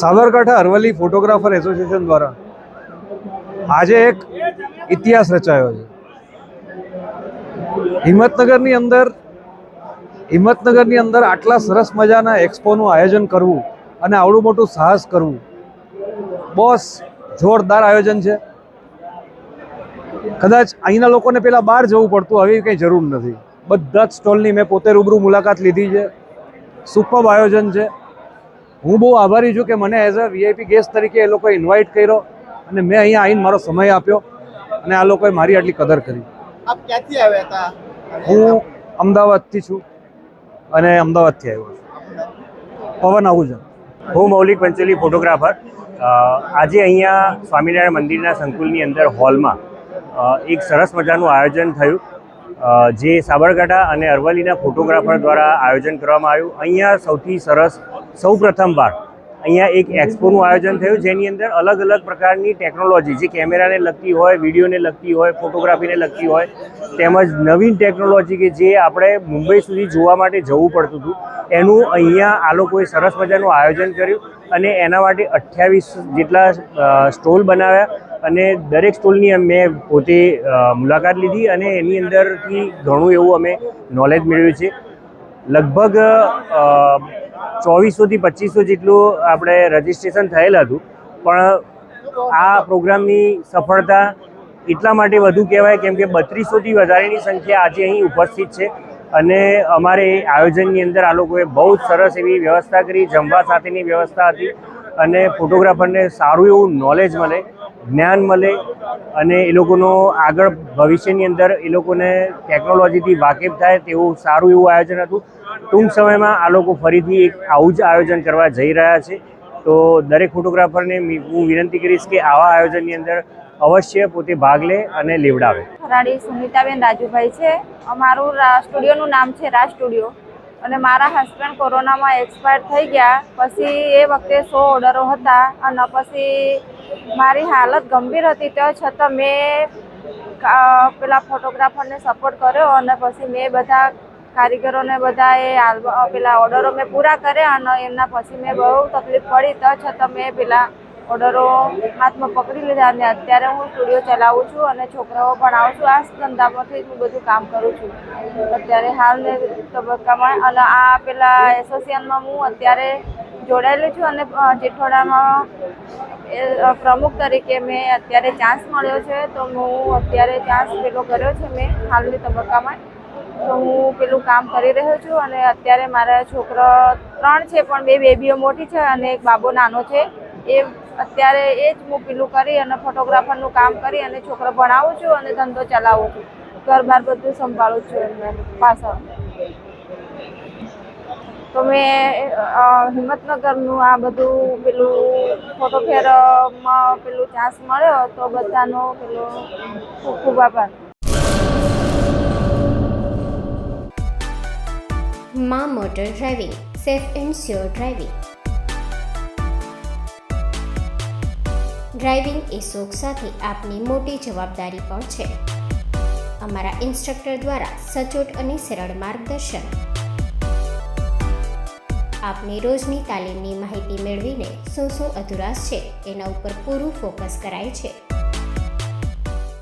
Sabarkantha Aravalli photographer association દ્વારા આજે એક ઇતિહાસ રચાયો છે. હિંમતનગરની અંદર આટલા સરસ મજાના એક્સપોનું આયોજન કરવું અને આવડું મોટું સાહસ કરવું બોસ જોરદાર આયોજન છે. કદાચ અહીંના લોકોને પેલા બહાર જવું પડતું, આવી કંઈ જરૂર નથી. બધા જ સ્ટોલની મેં પોતે રૂબરૂ મુલાકાત લીધી છે. સુપર્બ આયોજન છે. હું બહુ આભારી છું કે મને એઝ અ વીઆઈપી ગેસ્ટ તરીકે એ લોકોએ ઇન્વાઇટ કર્યો અને મેં અહીંયા આવીને મારો સમય આપ્યો અને આ લોકોએ મારી આટલી કદર કરી. આપ ક્યાંથી આવ્યા હતા? હું અમદાવાદથી છું અને અમદાવાદથી આવ્યો છું. પવન આહુજા. હું મૌલિક પંચોલી ફોટોગ્રાફર. આજે અહીંયા સ્વામિનારાયણ મંદિરના સંકુલની અંદર હોલમાં એક સરસ મજાનું આયોજન થયું, જે સાબરકાંઠા અને અરવલ્લીના ફોટોગ્રાફર દ્વારા આયોજન કરવામાં આવ્યું. અહીંયા સૌથી સરસ સૌ પ્રથમવાર અહીંયા એક એક્સપોનું આયોજન થયું, જેની અંદર અલગ અલગ પ્રકારની ટેકનોલોજી, જે કેમેરાને લગતી હોય, વિડીયોને લગતી હોય, ફોટોગ્રાફીને લગતી હોય, તેમજ નવીન ટેકનોલોજી કે જે આપણે મુંબઈ સુધી જોવા માટે જવું પડતું હતું, એનું અહીંયા આ લોકોએ સરસ મજાનું આયોજન કર્યું અને એના માટે 28 જેટલા સ્ટોલ બનાવ્યા અને દરેક સ્ટોલની મેં પોતે મુલાકાત લીધી અને એની અંદરથી ઘણું એવું અમે નોલેજ મેળવ્યું છે. લગભગ 2400 થી 2500 જેટલું આપણે રજિસ્ટ્રેશન થયેલ હતું, પણ આ પ્રોગ્રામની સફળતા એટલા માટે વધુ કહેવાય કેમ કે 3200 થી વધારેની સંખ્યા આજે અહીં ઉપસ્થિત છે અને અમારે આયોજનની અંદર આ લોકોએ બહુ જ સરસ એવી વ્યવસ્થા કરી. જમવા સાથેની વ્યવસ્થા હતી અને ફોટોગ્રાફરને સારું એવું નોલેજ મળે, જ્ઞાન મળે અને એ લોકોનો આગળ ભવિષ્યની અંદર એ લોકોને ટેકનોલોજીથી વાકેફ થાય તેવું સારું એવું આયોજન હતું. ટૂંક સમયમાં આ લોકો ફરીથી એક આવું જ આયોજન કરવા જઈ રહ્યા છે. તો દરેક ફોટોગ્રાફરને હું વિનંતી કરીશ કે આવા આયોજનની અંદર અવશ્ય પોતે ભાગ લે અને લેવડાવે. ખરાડી સુનિતાબેન રાજુભાઈ છે. અમારું સ્ટુડિયોનું નામ છે રાજ સ્ટુડિયો અને મારા હસબન્ડ કોરોનામાં એક્સપાયર થઈ ગયા. પછી એ વખતે 100 ઓર્ડરો હતા અને પછી મારી હાલત ગંભીર હતી, તો છતાં મેં પેલા ફોટોગ્રાફરને સપોર્ટ કર્યો અને પછી મેં બધા કારીગરોને બધાએ પેલા ઓર્ડરો મેં પૂરા કર્યા અને એમના પછી મેં બહુ તકલીફ પડી, તો છતાં મેં પેલા ઓર્ડરો હાથમાં પકડી લીધા અને અત્યારે હું સ્ટુડિયો ચલાવું છું અને છોકરાઓ ભણાવું છું. આ ધંધામાંથી હું બધું કામ કરું છું અત્યારે હાલના તબક્કામાં. અને આ પેલા એસોસિએશનમાં હું અત્યારે જોડાયેલી છું અને જેઠોડામાં પ્રમુખ તરીકે મેં અત્યારે ચાન્સ મળ્યો છે, તો હું અત્યારે ચાન્સ પેલો કર્યો છે મેં હાલની તબક્કામાં. તો હું પેલું કામ કરી રહ્યો છું અને અત્યારે મારા છોકરા 3 છે, પણ 2 બેબીઓ મોટી છે અને એક બાબો નાનો છે. એ અત્યારે એ જ હું પેલું કરી અને ફોટોગ્રાફરનું કામ કરી અને છોકરા ભણાવું છું અને ધંધો ચલાવું છું. ઘર બાર બધું સંભાળું છું એમને પાછળ. તો મેં હિંમતનગરનું આ બધું પેલું ફોટો ફેરમાં પેલું ચાન્સ મળ્યો, તો બધાનો પેલો ખૂબ ખૂબ આભાર. માં motor driving, safe and sure driving. Driving એ શોખ સાથે આપની મોટી જવાબદારી પણ છે. અમારા ઇન્સ્ટ્રક્ટર દ્વારા સચોટ અને સરળ માર્ગદર્શન. આપની રોજની તાલીમની માહિતી મેળવીને શું અધુરાશ છે એના ઉપર પૂરું ફોકસ કરાય છે.